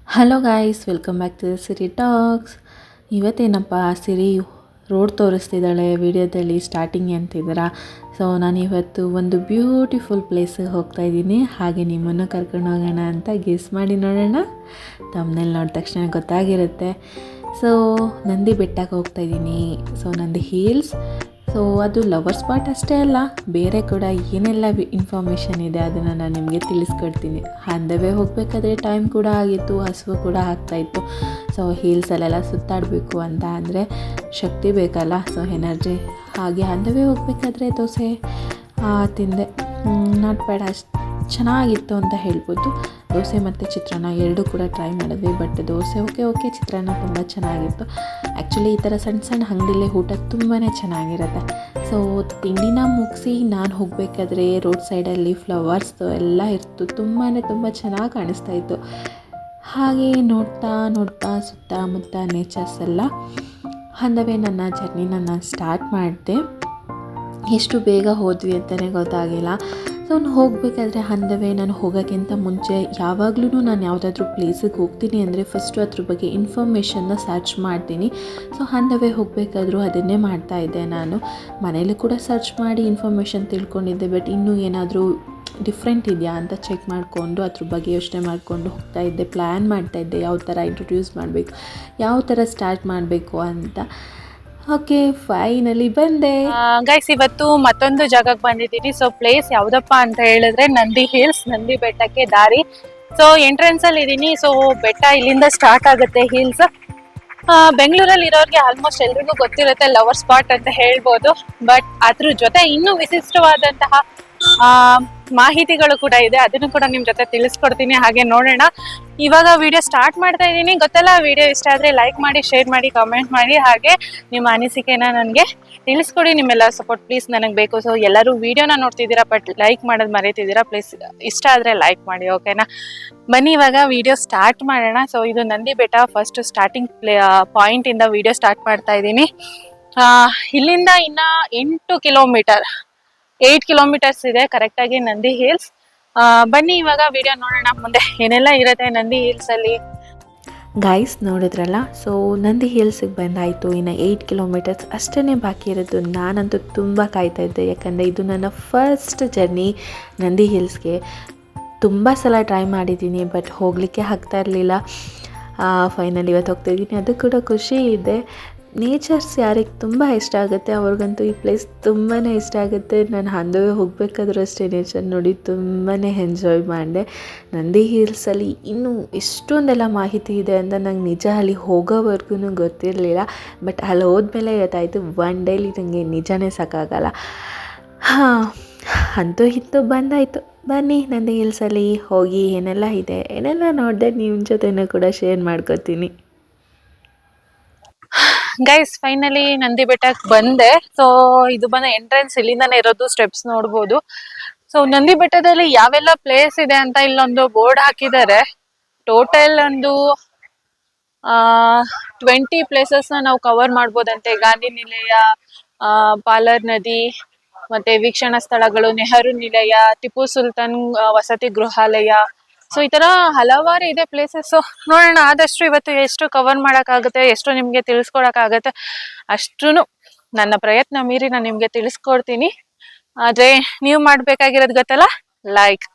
Hello guys, welcome back to the Siri talks. ಇವತ್ತೇನಪ್ಪ Siri road ತೋರಿಸ್ತಿದ್ದಾಳೆ ವಿಡಿಯೋದಲ್ಲಿ ಸ್ಟಾರ್ಟಿಂಗ್ ಅಂತಿದ್ದೀರಾ. ಸೊ ನಾನು ಇವತ್ತು ಒಂದು ಬ್ಯೂಟಿಫುಲ್ ಪ್ಲೇಸಿಗೆ ಹೋಗ್ತಾ ಇದ್ದೀನಿ. ಹಾಗೆ ನಿಮ್ಮನ್ನು ಕರ್ಕೊಂಡು ಹೋಗೋಣ ಅಂತ ಗೆಸ್ ಮಾಡಿ ನೋಡೋಣ. ತಮ್ಮನೇಲಿ ನೋಡಿದ ತಕ್ಷಣ ಗೊತ್ತಾಗಿರುತ್ತೆ. ಸೊ ನಂದಿ ಬೆಟ್ಟಕ್ಕೆ ಹೋಗ್ತಾ ಇದ್ದೀನಿ. So Nandi hills. ಸೊ ಅದು ಲವರ್ ಸ್ಪಾಟ್ ಅಷ್ಟೇ ಅಲ್ಲ, ಬೇರೆ ಕೂಡ ಏನೆಲ್ಲ ಇನ್ಫಾರ್ಮೇಷನ್ ಇದೆ ಅದನ್ನು ನಾನು ನಿಮಗೆ ತಿಳಿಸ್ಕೊಡ್ತೀನಿ. ಹಂದವೇ ಹೋಗಬೇಕಾದ್ರೆ ಟೈಮ್ ಕೂಡ ಆಗಿತ್ತು, ಹಸಿವು ಕೂಡ ಆಗ್ತಾಯಿತ್ತು. ಸೊ ಹೀಲ್ಸಲ್ಲೆಲ್ಲ ಸುತ್ತಾಡಬೇಕು ಅಂತ ಅಂದರೆ ಶಕ್ತಿ ಬೇಕಲ್ಲ, ಸೊ ಎನರ್ಜಿ. ಹಾಗೆ ಹಂದವೇ ಹೋಗಬೇಕಾದ್ರೆ ದೋಸೆ ತಿಂದೆ. ನಾಟ್ ಬ್ಯಾಡ್, ಅಷ್ಟು ಚೆನ್ನಾಗಿತ್ತು ಅಂತ ಹೇಳ್ಬೋದು. ದೋಸೆ ಮತ್ತು ಚಿತ್ರಾನ್ನ ಎರಡೂ ಕೂಡ ಟ್ರೈ ಮಾಡಿದ್ವಿ. ಬಟ್ ದೋಸೆ ಓಕೆ, ಚಿತ್ರಾನ್ನ ತುಂಬ ಚೆನ್ನಾಗಿತ್ತು. ಆ್ಯಕ್ಚುಲಿ ಈ ಥರ ಸಣ್ಣ ಸಣ್ಣ ಅಂಗಡಿಲೇ ಊಟ ತುಂಬಾ ಚೆನ್ನಾಗಿರುತ್ತೆ. ಸೊ ತಿಂಡಿನ ಮುಗಿಸಿ ನಾನು ಹೋಗಬೇಕಾದ್ರೆ ರೋಡ್ ಸೈಡಲ್ಲಿ ಫ್ಲವರ್ಸ್ ಎಲ್ಲ ಇತ್ತು. ತುಂಬ ಚೆನ್ನಾಗಿ ಕಾಣಿಸ್ತಾ ಇತ್ತು. ಹಾಗೆ ನೋಡ್ತಾ ಸುತ್ತಮುತ್ತ ನೇಚರ್ಸ್ ಎಲ್ಲ ಅಂದವೇ ನನ್ನ ಜರ್ನಿನ ನಾನು ಸ್ಟಾರ್ಟ್ ಮಾಡಿದೆ. ಎಷ್ಟು ಬೇಗ ಹೋದ್ವಿ ಅಂತಲೇ ಗೊತ್ತಾಗಿಲ್ಲ. ಸೊ ನಾನು ಹೋಗಬೇಕಾದ್ರೆ ಅಂದವೇ ನಾನು ಹೋಗೋಕ್ಕಿಂತ ಮುಂಚೆ ಯಾವಾಗಲೂ ನಾನು ಯಾವುದಾದ್ರೂ ಪ್ಲೇಸಿಗೆ ಹೋಗ್ತೀನಿ ಅಂದರೆ ಫಸ್ಟು ಅದ್ರ ಬಗ್ಗೆ ಇನ್ಫಾರ್ಮೇಷನ್ನ ಸರ್ಚ್ ಮಾಡ್ತೀನಿ. ಸೊ ಅಂದವೇ ಹೋಗಬೇಕಾದ್ರೂ ಅದನ್ನೇ ಮಾಡ್ತಾಯಿದ್ದೆ. ನಾನು ಮನೇಲಿ ಕೂಡ ಸರ್ಚ್ ಮಾಡಿ ಇನ್ಫಾರ್ಮೇಷನ್ ತಿಳ್ಕೊಂಡಿದ್ದೆ. ಬಟ್ ಇನ್ನೂ ಏನಾದರೂ ಡಿಫ್ರೆಂಟ್ ಇದೆಯಾ ಅಂತ ಚೆಕ್ ಮಾಡಿಕೊಂಡು ಅದ್ರ ಬಗ್ಗೆ ಯೋಚನೆ ಮಾಡಿಕೊಂಡು ಹೋಗ್ತಾಯಿದ್ದೆ. ಪ್ಲ್ಯಾನ್ ಮಾಡ್ತಾಯಿದ್ದೆ ಯಾವ ಥರ ಇಂಟ್ರೊಡ್ಯೂಸ್ ಮಾಡಬೇಕು, ಯಾವ ಥರ ಸ್ಟಾರ್ಟ್ ಮಾಡಬೇಕು ಅಂತ. ಓಕೆ, ಫೈನಲಿ ಬಂದೆ. ಗೈಸ್, ಇವತ್ತು ಮತ್ತೊಂದು ಜಾಗಕ್ಕೆ ಬಂದಿದ್ದೀವಿ. ಸೊ ಪ್ಲೇಸ್ ಯಾವುದಪ್ಪ ಅಂತ ಹೇಳಿದ್ರೆ ನಂದಿ ಹಿಲ್ಸ್, ನಂದಿ ಬೆಟ್ಟಕ್ಕೆ ದಾರಿ. ಸೊ ಎಂಟ್ರೆನ್ಸ್ ಅಲ್ಲಿ ಇದ್ದೀನಿ. ಸೊ ಬೆಟ್ಟ ಇಲ್ಲಿಂದ ಸ್ಟಾರ್ಟ್ ಆಗುತ್ತೆ. ಹಿಲ್ಸ್ ಬೆಂಗಳೂರಲ್ಲಿ ಇರೋರಿಗೆ ಆಲ್ಮೋಸ್ಟ್ ಎಲ್ರಿಗೂ ಗೊತ್ತಿರುತ್ತೆ, ಲವರ್ ಸ್ಪಾಟ್ ಅಂತ ಹೇಳ್ಬೋದು. ಬಟ್ ಅದ್ರ ಜೊತೆ ಇನ್ನೂ ವಿಶಿಷ್ಟವಾದಂತಹ ಮಾಹಿತಿಗಳು ಕೂಡ ಇದೆ. ಅದನ್ನು ಕೂಡ ನಿಮ್ ಜೊತೆ ತಿಳಿಸ್ಕೊಡ್ತೀನಿ. ಹಾಗೆ ನೋಡೋಣ. ಇವಾಗ ವಿಡಿಯೋ ಸ್ಟಾರ್ಟ್ ಮಾಡ್ತಾ ಇದ್ದೀನಿ. ಗೊತ್ತಲ್ಲ, ವಿಡಿಯೋ ಇಷ್ಟ ಆದ್ರೆ ಲೈಕ್ ಮಾಡಿ, ಶೇರ್ ಮಾಡಿ, ಕಮೆಂಟ್ ಮಾಡಿ. ಹಾಗೆ ನಿಮ್ಮ ಅನಿಸಿಕೆನ ನನಗೆ ತಿಳಿಸ್ಕೊಡಿ. ನಿಮ್ಮೆಲ್ಲ ಸಪೋರ್ಟ್ ಪ್ಲೀಸ್ ನನಗೆ ಬೇಕು. ಸೊ ಎಲ್ಲರೂ ವಿಡಿಯೋನ ನೋಡ್ತಿದ್ದೀರಾ, ಬಟ್ ಲೈಕ್ ಮಾಡೋದು ಮರೀತಿದ್ದೀರಾ. ಪ್ಲೀಸ್ ಇಷ್ಟ ಆದ್ರೆ ಲೈಕ್ ಮಾಡಿ, ಓಕೆನಾ? ಬನ್ನಿ ಇವಾಗ ವಿಡಿಯೋ ಸ್ಟಾರ್ಟ್ ಮಾಡೋಣ. ಸೊ ಇದು Nandi Betta first starting point ಇಂದ ವಿಡಿಯೋ ಸ್ಟಾರ್ಟ್ ಮಾಡ್ತಾ ಇದ್ದೀನಿ. ಇಲ್ಲಿಂದ ಇನ್ನ 8 ಕಿಲೋಮೀಟರ್ಸ್ ಇದೆ ಕರೆಕ್ಟಾಗಿ ನಂದಿ ಹಿಲ್ಸ್. ಬನ್ನಿ ಇವಾಗ ವಿಡಿಯೋ ನೋಡೋಣ ಮುಂದೆ ಏನೆಲ್ಲ ಇರುತ್ತೆ ನಂದಿ ಹಿಲ್ಸ್ ಅಲ್ಲಿ. ಗೈಸ್ ನೋಡಿದ್ರಲ್ಲ, ಸೊ ನಂದಿ ಹಿಲ್ಸಿಗೆ ಬಂದಾಯಿತು. ಇನ್ನು 8 ಕಿಲೋಮೀಟರ್ಸ್ ಅಷ್ಟೇ ಬಾಕಿ ಇರೋದು. ನಾನಂತೂ ತುಂಬ ಕಾಯ್ತಾ ಇದ್ದೆ, ಯಾಕಂದರೆ ಇದು ನನ್ನ ಫಸ್ಟ್ ಜರ್ನಿ ನಂದಿ ಹಿಲ್ಸ್ಗೆ. ತುಂಬ ಸಲ ಟ್ರೈ ಮಾಡಿದ್ದೀನಿ, ಬಟ್ ಹೋಗಲಿಕ್ಕೆ ಆಗ್ತಾ ಇರಲಿಲ್ಲ. ಫೈನಲಿ ಇವತ್ತು ಹೋಗ್ತಾಯಿದ್ದೀನಿ. ಅದು ಕೂಡ ಖುಷಿ ಇದೆ. ನೇಚರ್ಸ್ ಯಾರಿಗೆ ತುಂಬ ಇಷ್ಟ ಆಗುತ್ತೆ ಅವ್ರಿಗಂತೂ ಈ ಪ್ಲೇಸ್ ತುಂಬಾ ಇಷ್ಟ ಆಗುತ್ತೆ. ನಾನು ಹಂದವೇ ಹೋಗಬೇಕಾದ್ರೂ ಅಷ್ಟೇ ನೇಚರ್ ನೋಡಿ ತುಂಬಾ ಎಂಜಾಯ್ ಮಾಡಿದೆ. ನಂದಿ ಹಿಲ್ಸಲ್ಲಿ ಇನ್ನೂ ಎಷ್ಟೊಂದೆಲ್ಲ ಮಾಹಿತಿ ಇದೆ ಅಂತ ನಂಗೆ ನಿಜ ಅಲ್ಲಿ ಹೋಗೋವರೆಗೂ ಗೊತ್ತಿರಲಿಲ್ಲ. ಬಟ್ ಅಲ್ಲಿ ಹೋದ್ಮೇಲೆ ಗೊತ್ತಾಯಿತು, ಒನ್ ಡೇಲಿ ನನಗೆ ನಿಜನೇ ಸಾಕಾಗಲ್ಲ. ಅಂತೂ ಇತ್ತು ಬಂದಾಯಿತು. ಬನ್ನಿ ನಂದಿ ಹಿಲ್ಸಲ್ಲಿ ಹೋಗಿ ಏನೆಲ್ಲ ಇದೆ, ಏನೆಲ್ಲ ನೋಡಿದೆ ನಿಮ್ಮ ಜೊತೆನೂ ಕೂಡ ಶೇರ್ ಮಾಡ್ಕೋತೀನಿ. ಗೈಸ್, ಫೈನಲಿ ನಂದಿ ಬೆಟ್ಟಕ್ಕೆ ಬಂದೆ. ಸೊ ಇದು ಬಂದ ಎಂಟ್ರೆನ್ಸ್, ಇಲ್ಲಿಂದಾನೇ ಇರೋದು. ಸ್ಟೆಪ್ಸ್ ನೋಡ್ಬೋದು. ಸೊ ನಂದಿ ಬೆಟ್ಟದಲ್ಲಿ ಯಾವೆಲ್ಲ ಪ್ಲೇಸ್ ಇದೆ ಅಂತ ಇಲ್ಲೊಂದು ಬೋರ್ಡ್ ಹಾಕಿದ್ದಾರೆ. ಟೋಟಲ್ ಒಂದು 20 ಪ್ಲೇಸಸ್ ನಾವು ಕವರ್ ಮಾಡ್ಬೋದಂತೆ. ಗಾಂಧಿ ನಿಲಯ, ಪಾಲರ್ ನದಿ, ಮತ್ತೆ ವೀಕ್ಷಣಾ ಸ್ಥಳಗಳು, ನೆಹರು ನಿಲಯ, ಟಿಪ್ಪು ಸುಲ್ತಾನ್ ವಸತಿ ಗೃಹಾಲಯ. ಸೊ ಈ ತರ ಹಲವಾರು ಇದೆ ಪ್ಲೇಸಸ್. ನೋಡೋಣ ಆದಷ್ಟು ಇವತ್ತು ಎಷ್ಟು ಕವರ್ ಮಾಡಕ್ಕಾಗುತ್ತೆ, ಎಷ್ಟು ನಿಮ್ಗೆ ತಿಳಿಸ್ಕೊಡಕ್ಕಾಗತ್ತೆ ಅಷ್ಟು ನನ್ನ ಪ್ರಯತ್ನ ಮೀರಿ ನಾನು ನಿಮ್ಗೆ ತಿಳಿಸ್ಕೊಡ್ತೀನಿ. ಆದ್ರೆ ನೀವು ಮಾಡ್ಬೇಕಾಗಿರೋದು ಗೊತ್ತಲ್ಲ, ಲೈಕ್.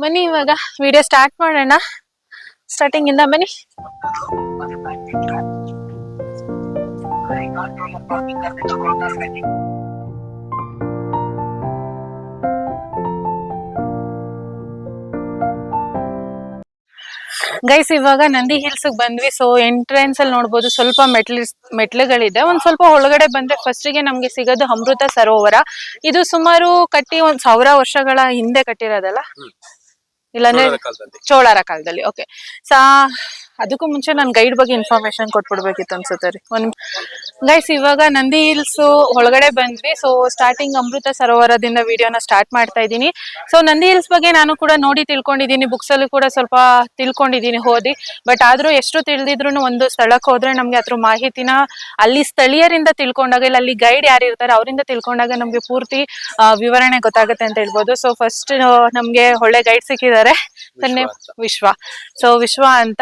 ಬನ್ನಿ ಇವಾಗ ವಿಡಿಯೋ ಸ್ಟಾರ್ಟ್ ಮಾಡೋಣ. ಸ್ಟಾರ್ಟಿಂಗ್ ಇಂದ ಬನ್ನಿ. ಗೈಸ್, ಇವಾಗ ನಂದಿ ಹಿಲ್ಸ್ ಬಂದ್ವಿ. ಸೊ ಎಂಟ್ರೆನ್ಸ್ ಅಲ್ಲಿ ನೋಡ್ಬೋದು ಸ್ವಲ್ಪ ಮೆಟ್ಲುಗಳಿದೆ. ಒಂದ್ ಸ್ವಲ್ಪ ಒಳಗಡೆ ಬಂದ್ರೆ ಫಸ್ಟಿಗೆ ನಮ್ಗೆ ಸಿಗೋದು ಅಮೃತ ಸರೋವರ. ಇದು ಸುಮಾರು ಕಟ್ಟಿ 1000 ವರ್ಷಗಳ ಹಿಂದೆ ಕಟ್ಟಿರೋದಲ್ಲ, ಇಲ್ಲಾಂದ್ರೆ ಚೋಳರ ಕಾಲದಲ್ಲಿ. ಓಕೆ. ಅದಕ್ಕೂ ಮುಂಚೆ ನಾನು ಗೈಡ್ ಬಗ್ಗೆ ಇನ್ಫಾರ್ಮೇಶನ್ ಕೊಟ್ಬಿಡ್ಬೇಕಿತ್ತು ಅನ್ಸುತ್ತೆ ರೀ. ಗೈಸ್ ಇವಾಗ ನಂದಿ ಹಿಲ್ಸ್ ಒಳಗಡೆ ಬಂದ್ವಿ. ಸೊ ಸ್ಟಾರ್ಟಿಂಗ್ ಅಮೃತ ಸರೋವರದಿಂದ ವಿಡಿಯೋನ ಸ್ಟಾರ್ಟ್ ಮಾಡ್ತಾ ಇದ್ದೀನಿ. ಸೊ ನಂದಿ ಹಿಲ್ಸ್ ಬಗ್ಗೆ ನಾನು ಕೂಡ ನೋಡಿ ತಿಳ್ಕೊಂಡಿದ್ದೀನಿ, ಬುಕ್ಸ್ ಅಲ್ಲೂ ಕೂಡ ಸ್ವಲ್ಪ ತಿಳ್ಕೊಂಡಿದ್ದೀನಿ ಓದಿ. ಬಟ್ ಆದ್ರೂ ಎಷ್ಟು ತಿಳಿದಿದ್ರು ಒಂದು ಸ್ಥಳಕ್ಕೆ ಹೋದ್ರೆ ನಮ್ಗೆ ಅದ್ರ ಮಾಹಿತಿನ ಅಲ್ಲಿ ಸ್ಥಳೀಯರಿಂದ ತಿಳ್ಕೊಂಡಾಗ, ಇಲ್ಲ ಅಲ್ಲಿ ಗೈಡ್ ಯಾರು ಇರ್ತಾರೆ ಅವರಿಂದ ತಿಳ್ಕೊಂಡಾಗ ನಮ್ಗೆ ಪೂರ್ತಿ ವಿವರಣೆ ಗೊತ್ತಾಗುತ್ತೆ ಅಂತ ಹೇಳ್ಬೋದು. ಸೊ ಫಸ್ಟ್ ನಮ್ಗೆ ಒಳ್ಳೆ ಗೈಡ್ ಸಿಕ್ಕಿದ್ದಾರೆ, ವಿಶ್ವ. ಸೊ ವಿಶ್ವ ಅಂತ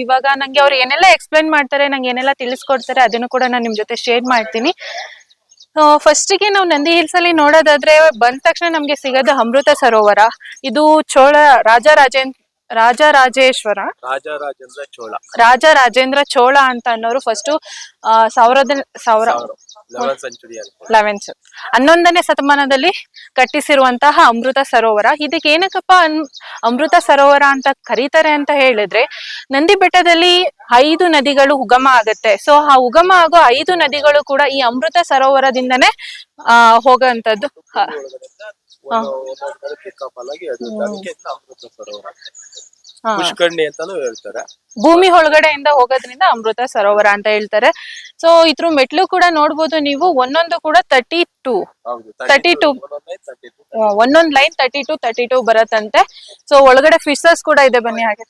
ಇವಾಗ ನಂಗೆ ಅವ್ರು ಏನೆಲ್ಲ ಎಕ್ಸ್ಪ್ಲೈನ್ ಮಾಡ್ತಾರೆ, ನಂಗೆ ಏನೆಲ್ಲ ತಿಳಿಸ್ಕೊಡ್ತಾರೆ ಅದನ್ನು ಕೂಡ ನಾನು ನಿಮ್ ಜೊತೆ ಶೇರ್ ಮಾಡ್ತೀನಿ. ಫಸ್ಟಿಗೆ ನಾವು ನಂದಿ ಹಿಲ್ಸ್ ಅಲ್ಲಿ ನೋಡೋದಾದ್ರೆ ಬಂದ ತಕ್ಷಣ ನಮ್ಗೆ ಸಿಗೋದು ಅಮೃತ ಸರೋವರ. ಇದು ರಾಜರಾಜೇಂದ್ರ ಚೋಳ ಅಂತ ಅನ್ನೋರು ಫಸ್ಟ್ 11ನೇ ಶತಮಾನದಲ್ಲಿ ಕಟ್ಟಿಸಿರುವಂತಹ ಅಮೃತ ಸರೋವರ. ಇದಕ್ಕೆ ಏನಕ್ಕಪ್ಪ ಅಮೃತ ಸರೋವರ ಅಂತ ಕರೀತಾರೆ ಅಂತ ಹೇಳಿದ್ರೆ, ನಂದಿ ಬೆಟ್ಟದಲ್ಲಿ 5 ನದಿಗಳು ಉಗಮ ಆಗತ್ತೆ. ಸೊ ಆ ಉಗಮ ಆಗೋ 5 ನದಿಗಳು ಕೂಡ ಈ ಅಮೃತ ಸರೋವರದಿಂದನೇ ಹೋಗೋಂಥದ್ದು. ಪುಷ್ಕರಣಿ ಅಂತಾನು ಹೇಳ್ತಾರೆ. ಭೂಮಿ ಒಳಗಡೆಯಿಂದ ಹೋಗೋದ್ರಿಂದ ಅಮೃತ ಸರೋವರ ಅಂತ ಹೇಳ್ತಾರೆ. ಸೊ ಇದ್ರ ಮೆಟ್ಲು ಕೂಡ ನೋಡ್ಬೋದು ನೀವು, ಒಂದೊಂದು ಕೂಡ 32 ಒಂದೊಂದ್ ಲೈನ್ 32 ಬರತ್ತಂತೆ. ಸೊ ಒಳಗಡೆ ಫಿಶಸ್ ಕೂಡ ಇದೆ, ಬನ್ನಿ ಹಾಗೆ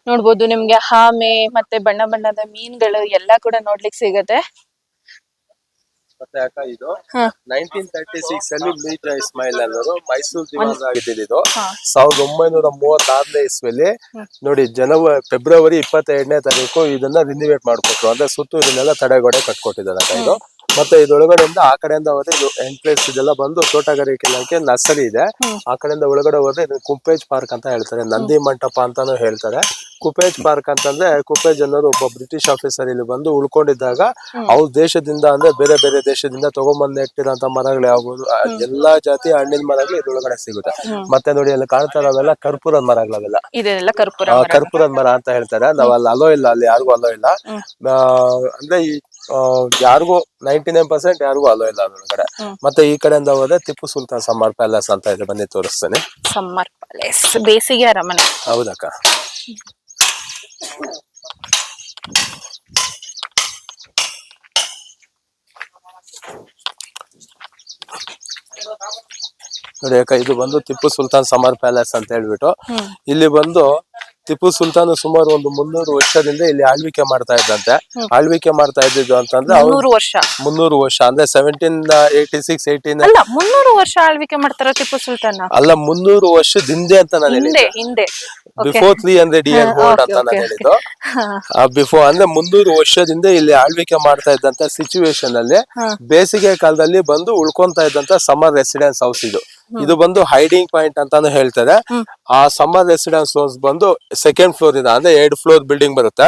ನೋಡ್ಬೋದು. ನಿಮ್ಗೆ ಆಮೆ ಮತ್ತೆ ಬಣ್ಣ ಬಣ್ಣದ ಮೀನುಗಳು ಎಲ್ಲ ಕೂಡ ನೋಡ್ಲಿಕ್ಕೆ ಸಿಗತ್ತೆ. ಮತ್ತೆ ಅಕ್ಕ ಇದು 1936 ಅಲ್ಲಿ ಮೀರ್ಜಾ ಇಸ್ಮಾಯಿಲ್ ಅನ್ನೋರು ಮೈಸೂರು ದಿವಾನ್ ಆಗಿದ್ದು. 1936ನೇ ಇಸ್ವಿಯಲ್ಲಿ ನೋಡಿ ಫೆಬ್ರವರಿ 22ನೇ ತಾರೀಕು ಇದನ್ನ ರಿನಿವೇಟ್ ಮಾಡ್ಕೊಟ್ರು. ಅಂದ್ರೆ ಸುತ್ತೂರಿನೆಲ್ಲ ತಡೆಗೋಡೆ ಕಟ್ಕೊಟ್ಟಿದ್ದಾರೆ ಇದು. ಮತ್ತೆ ಇದೊಳಗಡೆಯಿಂದ ಆ ಕಡೆಯಿಂದ ಹೋದ್ರೆ ಇದು ಎಂಟ್ರೆನ್ಸ್ ಇದೆಲ್ಲ ಬಂದು ತೋಟಗಾರಿಕೆ ಇಲಾಖೆ ನರ್ಸರಿ ಇದೆ. ಆ ಕಡೆಯಿಂದ ಒಳಗಡೆ ಹೋದ್ರೆ ಇದು ಕುಪೇಜ್ ಪಾರ್ಕ್ ಅಂತ ಹೇಳ್ತಾರೆ, ನಂದಿ ಮಂಟಪ ಅಂತಾನು ಹೇಳ್ತಾರೆ. ಕುಪೇಜ್ ಪಾರ್ಕ್ ಅಂತಂದ್ರೆ ಕುಪೇಜ್ ಅನ್ನೋರು ಒಬ್ಬ ಬ್ರಿಟಿಷ್ ಆಫೀಸರ್ ಇಲ್ಲಿ ಬಂದು ಉಳ್ಕೊಂಡಿದ್ದಾಗ ಅವ್ರ ದೇಶದಿಂದ ಅಂದ್ರೆ ಬೇರೆ ಬೇರೆ ದೇಶದಿಂದ ತಗೊಂಬಂದ್ ನೆಟ್ಟಿರೋಂತ ಮರಗಳು ಯಾವುದು, ಎಲ್ಲಾ ಜಾತಿ ಹಣ್ಣಿನ ಮರಗಳು ಇದ್ರೊಳಗಡೆ ಸಿಗುತ್ತೆ. ಮತ್ತೆ ನೋಡಿ ಅಲ್ಲಿ ಕಾಣ್ತಾ ಇರೋವೆಲ್ಲ ಕರ್ಪೂರದ ಮರಗಳವೆಲ್ಲ ಕರ್ಪೂರದ ಮರ ಅಂತ ಹೇಳ್ತಾರೆ. ನಾವ್ ಅಲ್ಲಿ ಅಲೋ ಇಲ್ಲ, ಅಲ್ಲಿ ಯಾರಿಗೂ ಅಲೋ ಇಲ್ಲ. ಅಂದ್ರೆ ಯಾರಿಗೂ 99% ಯಾರಿಗೂ ಅಲೋ ಇಲ್ಲ ಅದ್ರೊಳಗಡೆ. ಮತ್ತೆ ಈ ಕಡೆಯಿಂದ ಹೋದ್ರೆ ಟಿಪ್ಪು ಸುಲ್ತಾನ್ ಸಮ್ಮರ್ ಪ್ಯಾಲೇಸ್ ಅಂತ ಇದೆ, ಬನ್ನಿ ತೋರಿಸ್ತೇನೆ. ಸಮ್ಮರ್ ಪ್ಯಾಲೇಸ್ ಬೇಸಿಗೆ ಅರಮನೆ. ಹೌದಕ್ಕ. ನೋಡಿ ಅಕ್ಕ, ಇದು ಬಂದು ಟಿಪ್ಪು ಸುಲ್ತಾನ್ ಸಮ್ಮರ್ ಪ್ಯಾಲೇಸ್ ಅಂತ ಹೇಳ್ಬಿಟ್ಟು ಇಲ್ಲಿ ಬಂದು ಟಿಪ್ಪು ಸುಲ್ತಾನ್ ಸುಮಾರು ಒಂದು 300 ವರ್ಷದಿಂದ ಇಲ್ಲಿ ಆಳ್ವಿಕೆ ಮಾಡ್ತಾ ಇದ್ದಂತೆ. ಆಳ್ವಿಕೆ ಮಾಡ್ತಾ ಇದ್ದಿದ್ದು ಅಂತಂದ್ರೆ 300 ವರ್ಷ ಅಂದ್ರೆ 1786 18 ಅಲ್ಲ 300 ವರ್ಷ ಆಳ್ವಿಕೆ ಮಾಡ್ತಾರ ಟಿಪ್ಪು ಸುಲ್ತಾನ್ ಅಲ್ಲ, 300 ವರ್ಷದ ಅಂತ ನಾನು ಹೇಳಿದ್ದೆ. ಬಿಫೋರ್ 300 ಇಯರ್ ಓಲ್ಡ್ ಅಂತ ನಾನು ಹೇಳಿದ್ದು. ಬಿಫೋರ್ ಅಂದ್ರೆ 300 ವರ್ಷದಿಂದ ಇಲ್ಲಿ ಆಳ್ವಿಕೆ ಮಾಡ್ತಾ ಇದ್ದಂತ ಸಿಚುವೇಶನ್ ಅಲ್ಲಿ ಬೇಸಿಗೆ ಕಾಲದಲ್ಲಿ ಬಂದು ಉಳ್ಕೊಂತಾ ಇದ್ದಂತ ಸಮ್ಮರ್ ರೆಸಿಡೆನ್ಸ್ ಹೌಸ್ ಇದು. ಇದು ಬಂದು ಹೈಡಿಂಗ್ ಪಾಯಿಂಟ್ ಅಂತಾನು ಹೇಳ್ತಾರೆ. ಆ ಸಮ್ಮರ್ ರೆಸಿಡೆನ್ಸ್ ಹೌಸ್ ಬಂದು 2nd ಫ್ಲೋರ್ ಇದೆ, ಅಂದ್ರೆ 2 ಫ್ಲೋರ್ ಬಿಲ್ಡಿಂಗ್ ಬರುತ್ತೆ.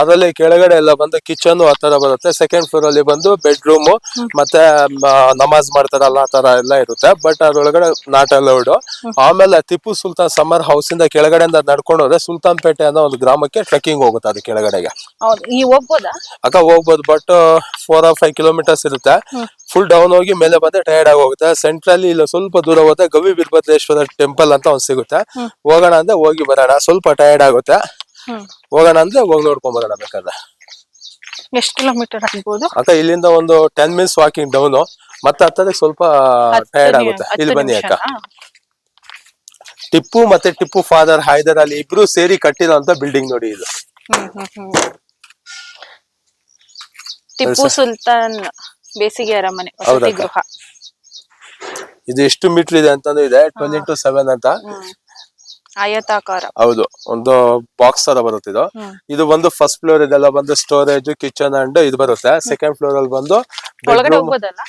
ಅದರಲ್ಲಿ ಕೆಳಗಡೆ ಎಲ್ಲ ಬಂದು ಕಿಚನ್ ಆ ತರ ಬರುತ್ತೆ. 2nd ಫ್ಲೋರ್ ಅಲ್ಲಿ ಬಂದು ಬೆಡ್ರೂಮ್ ಮತ್ತೆ ನಮಾಜ್ ಮಾಡ್ತಾರಲ್ಲ ಆ ತರ ಎಲ್ಲ ಇರುತ್ತೆ. ಬಟ್ ಅದ್ರೊಳಗಡೆ ನಾಟ್ ಅಲೌಡ್. ಆಮೇಲೆ ಟಿಪ್ಪು ಸುಲ್ತಾನ್ ಸಮ್ಮರ್ ಹೌಸ್ ಇಂದ ಕೆಳಗಡೆಯಿಂದ ನಡ್ಕೊಂಡು ಹೋದ್ರೆ ಸುಲ್ತಾನ್ ಪೇಟೆ ಅನ್ನೋ ಒಂದು ಗ್ರಾಮಕ್ಕೆ ಟ್ರೆಕ್ಕಿಂಗ್ ಹೋಗುತ್ತೆ. ಅದು ಕೆಳಗಡೆಗೆ ಅಕ್ಕ ಹೋಗ್ಬೋದು, ಬಟ್ 4 or 5 ಕಿಲೋಮೀಟರ್ಸ್ ಇರುತ್ತೆ. ಫುಲ್ ಡೌನ್ ಹೋಗಿ ಮೇಲೆ ಬಂದ್ರೆ ಟಯರ್ಡ್ ಆಗಿ ಹೋಗುತ್ತೆ. ಸೆಂಟ್ರಲ್ಲಿ ಇಲ್ಲ ಸ್ವಲ್ಪ ದೂರ ಹೋದ್ರೆ ಗವಿ ವೀರಭದ್ರೇಶ್ವರ ಟೆಂಪಲ್ ಅಂತ ಒಂದ್ ಸಿಗುತ್ತೆ. ಹೋಗೋಣ ಅಂದ್ರೆ ಹೋಗಿ ಬರೋಣ, ಸ್ವಲ್ಪ ಟಯರ್ಡ್ ಆಗುತ್ತೆ. ಹೋಗೋಣ ಅಂದ್ರೆ ಹೋಗಿ ನೋಡ್ಕೊಂಡ್ ಬರೋಣ ಬೇಕಾದ್ರೆ. ಎಷ್ಟು ಕಿಲೋಮೀಟರ್ ಆಗ್ಬೋದು ಅಕ್ಕ? ಇಲ್ಲಿಂದ ಒಂದು 10 minutes ವಾಕಿಂಗ್ ಡೌನ್, ಮತ್ತೆ ಹತ್ತದಕ್ಕೆ ಸ್ವಲ್ಪ ಟಯರ್ಡ್ ಆಗುತ್ತೆ. ಇಲ್ಲಿ ಬನ್ನಿ ಅಕ್ಕ. ಟಿಪ್ಪು ಮತ್ತೆ ಟಿಪ್ಪು ಫಾದರ್ ಹೈದರ್ ಅಲಿ ಇಬ್ರು ಸೇರಿ ಕಟ್ಟಿರೋ ಅಂತ ಬಿಲ್ಡಿಂಗ್ ನೋಡಿ ಇದು. ಟಿಪ್ಪು ಸುಲ್ತಾನ್ ಬೇಸಿಗೆ ಅರಮನೆ ವಸತಿ ಗೃಹ. ಇದು ಎಷ್ಟು ಮೀಟರ್ ಇದೆ ಅಂತಂದ್ರೆ ಇದೆ 12x7 ಅಂತ, ಆಯತಾಕಾರ. ಹೌದು, ಒಂದು ಬಾಕ್ಸ್ ತರ ಬರುತ್ತೆ ಇದು. ಇದು ಬಂದು ಫಸ್ಟ್ ಫ್ಲೋರ್ ಇದೆಲ್ಲ ಬಂದು ಸ್ಟೋರೇಜ್ ಕಿಚನ್ ಅಂಡ್ ಇದು ಬರುತ್ತೆ. 2nd ಫ್ಲೋರ್ ಅಲ್ಲಿ ಬಂದು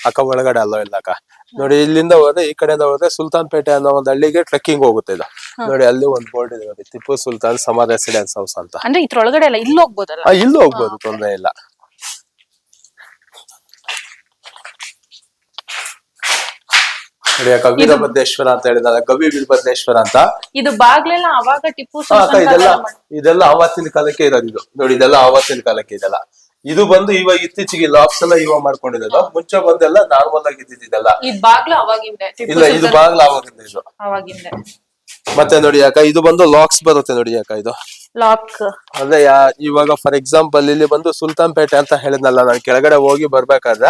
ಅಕ್ಕ ಒಳಗಡೆ ಅಲ್ಲ ಇಲ್ಲ ಅಕ್ಕ. ನೋಡಿ ಇಲ್ಲಿಂದ ಹೋದ್ರೆ ಈ ಕಡೆಯಿಂದ ಹೋದ್ರೆ ಸುಲ್ತಾನ್ ಪೇಟೆ ಅನ್ನೋ ಒಂದು ಹಳ್ಳಿಗೆ ಟ್ರೆಕ್ಕಿಂಗ್ ಹೋಗುತ್ತೆ ಇದು. ನೋಡಿ ಅಲ್ಲಿ ಒಂದು ಬೋರ್ಡ್ ಇದೆ ನೋಡಿ, Tipu Sultan summer residence house ಅಂತ. ಅಂದ್ರೆ ಇದ್ರೊಳಗಡೆ ಅಲ್ಲ, ಇಲ್ಲಿ ಹೋಗ್ಬೋದಲ್ಲ? ಇಲ್ಲಿ ಹೋಗ್ಬೋದು, ತೊಂದ್ರೆ ಇಲ್ಲ. ವೀರಭದ್ರೇಶ್ವರ ಅಂತ ಹೇಳಿದಾಗ ಗವಿ ವೀರಭದ್ರೇಶ್ವರ ಅಂತ. ಇದು ಬಾಗ್ಲೆಲ್ಲ ಅವಾಗ ಟಿಪ್ಪು ಇದೆಲ್ಲ ಅವತ್ತಿನ ಕಾಲಕ್ಕೆ ಇರೋದು ಇದು. ನೋಡಿ ಇದೆಲ್ಲ ಅವತ್ತಿನ ಕಾಲಕ್ಕೆ ಇದೆಲ್ಲ. ಇದು ಬಂದು ಇವಾಗ ಇತ್ತೀಚೆಗೆ ಲಾಕ್ಸ್ ಎಲ್ಲ ಇವಾಗ ಮಾಡ್ಕೊಂಡಿರೋದು. ಮುಂಚೆ ಬಂದೆಲ್ಲ ನಾರ್ಮಲ್ ಆಗಿ ಇದ್ದಿದ್ದೆಲ್ಲ. ಈ ಬಾಗ್ಲು ಅವಾಗಿಂದೆ. ಇಲ್ಲ, ಇದು ಬಾಗ್ಲ ಅವಾಗಿಂದ ಇದು. ಅವಾಗಿಂದೆ. ಮತ್ತೆ ನೋಡಿ ಅಕ್ಕ, ಇದು ಬಂದು ಲಾಕ್ಸ್ ಬರುತ್ತೆ ನೋಡಿ ಅಕ್ಕ. ಇದು ಲಾಕ್ ಅಂದ್ರೆ ಇವಾಗ ಫಾರ್ ಎಕ್ಸಾಂಪಲ್ ಇಲ್ಲಿ ಬಂದು ಸುಲ್ತಾನ್ಪೇಟೆ ಅಂತ ಹೇಳಿದ್ನಲ್ಲ, ನಾನು ಕೆಳಗಡೆ ಹೋಗಿ ಬರ್ಬೇಕಾದ್ರೆ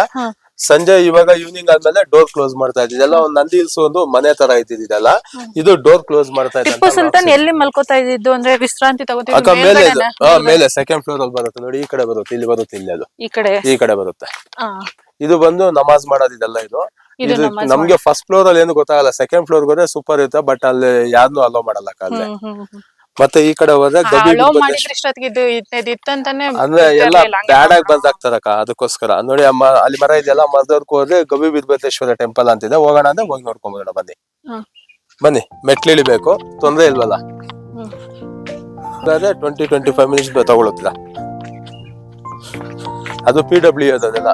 ಸಂಜೆ ಇವಾಗ ಈವ್ನಿಂಗ್ ಆದ್ಮೇಲೆ ಡೋರ್ ಕ್ಲೋಸ್ ಮಾಡ್ತಾ ಇದ್ದಿದ್ದು. ಎಲ್ಲ ಒಂದ್ ನಂದಿ ಹಿಲ್ಸ್ ಒಂದು ಮನೆ ತರ ಇದ್ದಿದ್ದಲ್ಲ, ಇದು ಡೋರ್ ಕ್ಲೋಸ್ ಮಾಡ್ತಾ ಇದ್ದ. ಟಿಪ್ಪು ಸುಲ್ತಾನ್ ಎಲ್ಲಿ ಮಲ್ಕೋತಾ ಇದ್ದಿದ್ದು ಅಂದ್ರೆ ವಿಶ್ರಾಂತಿ ಅಕ್ಕ ತಗೋತಿದ್ರು ಮೇಲೆ ಮೇಲೆ ಸೆಕೆಂಡ್ ಫ್ಲೋರ್ ಅಲ್ಲಿ ಬರುತ್ತೆ ನೋಡಿ. ಈ ಕಡೆ ಬರುತ್ತೆ, ಇಲ್ಲಿ ಬರುತ್ತೆ, ಇಲ್ಲಿ ಅದು ಈ ಕಡೆ ಬರುತ್ತೆ. ಇದು ಬಂದು ನಮಾಜ್ ಮಾಡೋದಿದೆಲ್ಲ. ಇದು ನಮ್ಗೆ ಫಸ್ಟ್ ಫ್ಲೋರ್ ಅಲ್ಲಿ ಏನು ಗೊತ್ತಾಗಲ್ಲ, ಸೆಕೆಂಡ್ ಫ್ಲೋರ್ ಹೋದ್ರೆ ಸೂಪರ್ ಇರುತ್ತೆ, ಬಟ್ ಅಲ್ಲಿ ಯಾರನ್ನೂ ಅಲೋ ಮಾಡಲ್ಲ ಅಲ್ಲೇ. ಮತ್ತೆ ಈ ಕಡೆ ಹೋದ್ರೆ ಅಂದ್ರೆ ಎಲ್ಲ ಬ್ಯಾಡ್ ಆಗಿ ಬಂದಾಗ್ತದಕ್ಕ, ಅದಕ್ಕೋಸ್ಕರ ನೋಡಿ. ಅಲ್ಲಿ ಮರ ಇದೆಯಲ್ಲ, ಮರದವ್ರಿಗೆ ಹೋದ್ರೆ ಗವಿ ಬಿದ್ಬೇತೇಶ್ವರ ಟೆಂಪಲ್ ಅಂತಿದೆ. ಹೋಗೋಣ ಅಂದ್ರೆ ಹೋಗಿ ನೋಡ್ಕೊಂಬೋಣ. ಬನ್ನಿ ಮೆಟ್ಲು ಇಳಿಬೇಕು, ತೊಂದ್ರೆ ಇಲ್ವಲ್ಲ. 20-25 ಮಿನಿಟ್ಸ್ ತಗೊಳುತ್ತಿಲ್ಲ. ಅದು PW ಅದೆಲ್ಲ.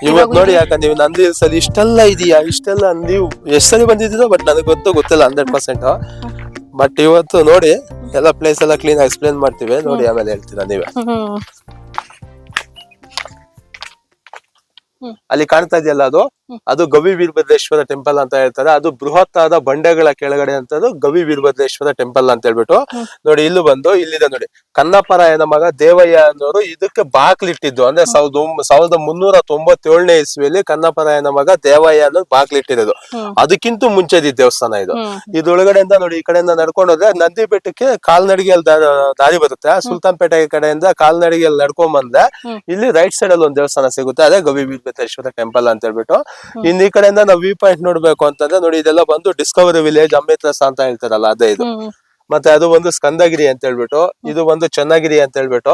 ಇವತ್ ನೋಡಿ, ಯಾಕಂದ್ರೆ ನೀವು ನಂದಿ ಹಿಲ್ಸ್ ಅಲ್ಲಿ ಇಷ್ಟೆಲ್ಲ ಇದೆಯಾ, ಇಷ್ಟೆಲ್ಲ ನೀವು ಎಷ್ಟ್ ಸರಿ ಬಂದಿದ್ದೀರೋ ಬಟ್ ನನಗೆ ಗೊತ್ತಿಲ್ಲ 100%. ಬಟ್ ಇವತ್ತು ನೋಡಿ ಎಲ್ಲ ಪ್ಲೇಸ್ ಎಲ್ಲ ಕ್ಲೀನ್ ಆಗಿ ಎಕ್ಸ್ಪ್ಲೇನ್ ಮಾಡ್ತೀವಿ ನೋಡಿ, ಆಮೇಲೆ ಹೇಳ್ತೀರಾ ನೀವೇ. ಅಲ್ಲಿ ಕಾಣ್ತಾ ಇದೆಯಲ್ಲ, ಅದು ಗವಿ ವೀರಭದ್ರೇಶ್ವರ ಟೆಂಪಲ್ ಅಂತ ಹೇಳ್ತಾರೆ. ಅದು ಬೃಹತ್ ಆದ ಬಂಡೆಗಳ ಕೆಳಗಡೆ ಅಂತದ್ದು ಗವಿ ವೀರಭದ್ರೇಶ್ವರ ಟೆಂಪಲ್ ಅಂತ ಹೇಳ್ಬಿಟ್ಟು ನೋಡಿ. ಇಲ್ಲೂ ಬಂದು ಇಲ್ಲಿದೆ ನೋಡಿ, ಕನ್ನಪ್ಪರಾಯನ ಮಗ ದೇವಯ್ಯ ಅನ್ನೋರು ಇದಕ್ಕೆ ಬಾಕ್ಲಿಟ್ಟಿದ್ದು. ಅಂದ್ರೆ 1397ನೇ ಇಸ್ವಿಯಲ್ಲಿ ಕನ್ನಪ್ಪರಾಯನ ಮಗ ದೇವಯ್ಯ ಅನ್ನೋದು ಬಾಕ್ಲಿಟ್ಟಿರೋದು. ಅದಕ್ಕಿಂತ ಮುಂಚೆ ದೇವಸ್ಥಾನ ಇದು. ಇದೊಳಗಡೆಯಿಂದ ನೋಡಿ, ಈ ಕಡೆಯಿಂದ ನಡ್ಕೊಂಡು ಹೋದ್ರೆ ನಂದಿ ಬೆಟ್ಟಕ್ಕೆ ಕಾಲ್ನಡಿಗೆಯಲ್ಲಿ ದಾರಿ ಬರುತ್ತೆ. ಸುಲ್ತಾನ್ಪೇಟೆ ಕಡೆಯಿಂದ ಕಾಲ್ನಡಿಗೆಯಲ್ಲಿ ನಡ್ಕೊಂಡ್ ಬಂದ್ರೆ ಇಲ್ಲಿ ರೈಟ್ ಸೈಡ್ ಅಲ್ಲಿ ಒಂದು ದೇವಸ್ಥಾನ ಸಿಗುತ್ತೆ, ಅದೇ ಗವಿ ವೀರಭದ್ರೇಶ್ವರ ಟೆಂಪಲ್ ಅಂತ ಹೇಳ್ಬಿಟ್ಟು. ಇನ್ನು ಈ ಕಡೆಯಿಂದ ನಾವು ವ್ಯೂ ಪಾಯಿಂಟ್ ನೋಡ್ಬೇಕು ಅಂತಂದ್ರೆ ನೋಡಿ, ಇದೆಲ್ಲ ಬಂದು ಡಿಸ್ಕವರಿ ವಿಲೇಜ್ ಅಮೃತಸರ ಅಂತ ಹೇಳ್ತಾರಲ್ಲ, ಅದೇ ಇದು. ಮತ್ತೆ ಅದು ಒಂದು ಸ್ಕಂದಗಿರಿ ಅಂತ ಹೇಳ್ಬಿಟ್ಟು, ಇದು ಒಂದು ಚನ್ನಗಿರಿ ಅಂತ ಹೇಳ್ಬಿಟ್ಟು.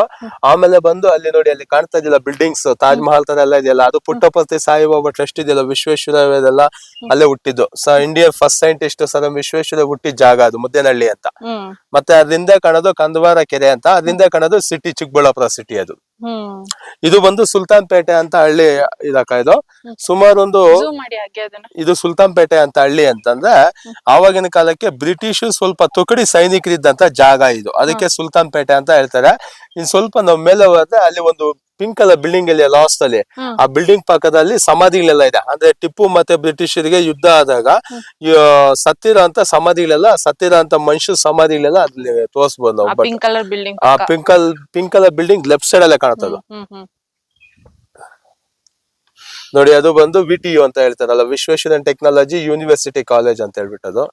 ಆಮೇಲೆ ಬಂದು ಅಲ್ಲಿ ನೋಡಿ, ಅಲ್ಲಿ ಕಾಣ್ತಾ ಇದೆಯಲ್ಲ ಬಿಲ್ಡಿಂಗ್ಸ್, ತಾಜ್ ಮಹಲ್ ತರ ಎಲ್ಲ ಇದೆಯಲ್ಲ, ಅದು ಪುಟ್ಟಪರ್ತಿ ಸಾಯಿಬಾಬಾ ಟ್ರಸ್ಟ್ ಇದೆಯಲ್ಲ, ವಿಶ್ವೇಶ್ವರಯ್ಯದೆಲ್ಲ ಅಲ್ಲೇ ಹುಟ್ಟಿದ್ದು. Indian first scientist sir Visvesvaraya ಹುಟ್ಟಿದ ಜಾಗ ಅದು, ಮುದ್ದೇನಹಳ್ಳಿ ಅಂತ. ಮತ್ತೆ ಅದರಿಂದ ಕಾಣೋದು ಕಂದವಾರ ಕೆರೆ ಅಂತ, ಅದರಿಂದ ಕಾಣೋದು ಸಿಟಿ, ಚಿಕ್ಕಬಳ್ಳಾಪುರ ಸಿಟಿ. ಅದು ಇದು ಬಂದು ಸುಲ್ತಾನ್ಪೇಟೆ ಅಂತ ಹಳ್ಳಿ ಇದಕ್ಕ. ಇದು ಸುಮಾರು ಒಂದು ಇದು ಸುಲ್ತಾನ್ಪೇಟೆ ಅಂತ ಹಳ್ಳಿ ಅಂತಂದ್ರೆ ಆವಾಗಿನ ಕಾಲಕ್ಕೆ ಬ್ರಿಟಿಷ್ ಸ್ವಲ್ಪ ತುಕಡಿ ಸೈನಿಕರಿದ್ದಂತ ಜಾಗ ಇದು, ಅದಕ್ಕೆ ಸುಲ್ತಾನ್ಪೇಟೆ ಅಂತ ಹೇಳ್ತಾರೆ. ಇನ್ ಸ್ವಲ್ಪ ನಾವ್ ಮೇಲೆ ಹೋದ್ರೆ ಅಲ್ಲಿ ಒಂದು ಪಿಂಕ್ ಕಲರ್ ಬಿಲ್ಡಿಂಗ್ ಇಲ್ಲಿ ಲಾಸ್ಟ್ ಅಲ್ಲಿ, ಆ ಬಿಲ್ಡಿಂಗ್ ಪಕ್ಕದಲ್ಲಿ ಸಮಾಧಿಗಳೆಲ್ಲ ಇದೆ. ಅಂದ್ರೆ ಟಿಪ್ಪು ಮತ್ತೆ ಬ್ರಿಟಿಷರಿಗೆ ಯುದ್ಧ ಆದಾಗ ಸತ್ತಿರೋ ಅಂತ ಸಮಾಧಿಗಳೆಲ್ಲ, ಸತ್ತಿರೋ ಅಂತ ಮನುಷ್ಯ ಸಮಾಧಿಗಳೆಲ್ಲ ಅಲ್ಲಿ ತೋರಿಸಬಹುದು ನಾವು. ಆ pink colour building left side ಅಲ್ಲೇ ಕಾಣ್ತದೆ ನೋಡಿ. ಅದು ಬಂದು VTU ಅಂತ ಹೇಳ್ತಾರಲ್ಲ, ವಿಶ್ವೇಶ್ವರಯ್ಯ ಟೆಕ್ನಾಲಜಿ ಯೂನಿವರ್ಸಿಟಿ ಕಾಲೇಜ್ ಅಂತ ಹೇಳ್ಬಿಟ್ಟದು.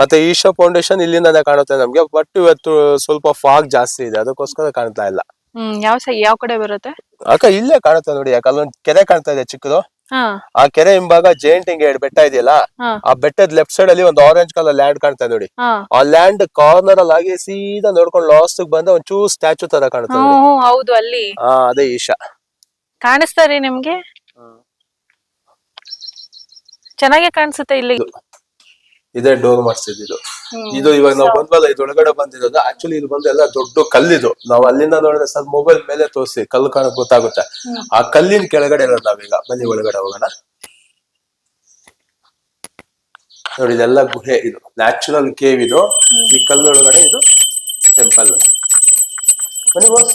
ಮತ್ತೆ ಈಶಾ ಫೌಂಡೇಶನ್ ಇಲ್ಲಿಂದಾನೆ ಕಾಣುತ್ತೆ ನಮ್ಗೆ, ಬಟ್ ಇವತ್ತು ಸ್ವಲ್ಪ ಫಾಗ್ ಜಾಸ್ತಿ ಇದೆ, ಅದಕ್ಕೋಸ್ಕರ ಕಾಣ್ತಾ ಇಲ್ಲ. ಯಾವ ಕಡೆ ಬರುತ್ತೆ ಅಕ್ಕ? ಇಲ್ಲೇ ಕಾಣುತ್ತೆ ನೋಡಿ, ಅಲ್ಲೊಂದ್ ಕೆರೆ ಕಾಣ್ತಾ ಇದೆ ಚಿಕ್ಕದು. ಆ ಕೆರೆ ಹಿಂಭಾಗ ಜೈಂಟಿಂಗ್ ಬೆಟ್ಟ ಇದೆಯಲ್ಲ, ಆ ಬೆಟ್ಟದ ಲೆಫ್ಟ್ ಸೈಡ್ ಅಲ್ಲಿ ಒಂದು ಆರೆಂಜ್ ಕಲರ್ ಲ್ಯಾಂಡ್ ಕಾಣ್ತಾ ನೋಡಿ. ಆ ಲ್ಯಾಂಡ್ ಕಾರ್ನರ್ ಅಲ್ಲಿ ಆಗಿ ಸೀದಾ ನೋಡ್ಕೊಂಡು ಲಾಸ್ಟ್ ಬಂದ ಒಂಚೂರು ಸ್ಟ್ಯಾಚು ತರ ಕಾಣುತ್ತೆ. ಹೌದು, ಅಲ್ಲಿ ಅದೇ ಈಶಾ ಕಾಣಿಸ್ತಾರೆ ನಿಮ್ಗೆ. ಚೆನ್ನಾಗಿ ಕಾಣಿಸುತ್ತೆ ಇಲ್ಲಿ. ಇದೇ ಡೋರ್ ಮಾಡಿಸಿದ್ದು. ಇದು ಇವಾಗ ನಾವು ಬಂದ್ವಲ್ಲ, ಇದೊಳಗಡೆ ಬಂದಿರೋದು. ಆಕ್ಚುಲಿ ಇದು ಬಂದು ಎಲ್ಲ ದೊಡ್ಡ ಕಲ್ಲಿದು. ನಾವು ಅಲ್ಲಿಂದ ನೋಡಿದ್ರೆ ಸ್ವಲ್ಪ ಮೊಬೈಲ್ ಮೇಲೆ ತೋರಿಸಿ ಕಲ್ಲು ಕಾಣಕ್ ಗೊತ್ತಾಗುತ್ತೆ. ಆ ಕಲ್ಲಿನ ಕೆಳಗಡೆ ಇರೋದು ನಾವೀಗ. ಬನ್ನಿ ಒಳಗಡೆ ಹೋಗೋಣ ನೋಡಿ. ಇದೆಲ್ಲ ಗುಹೆ, ಇದು ನ್ಯಾಚುರಲ್ ಕೇವ್. ಇದು ಈ ಕಲ್ಲೊಳಗಡೆ ಇದು ಟೆಂಪಲ್. ಬನ್ನಿ ಬಾಸ್.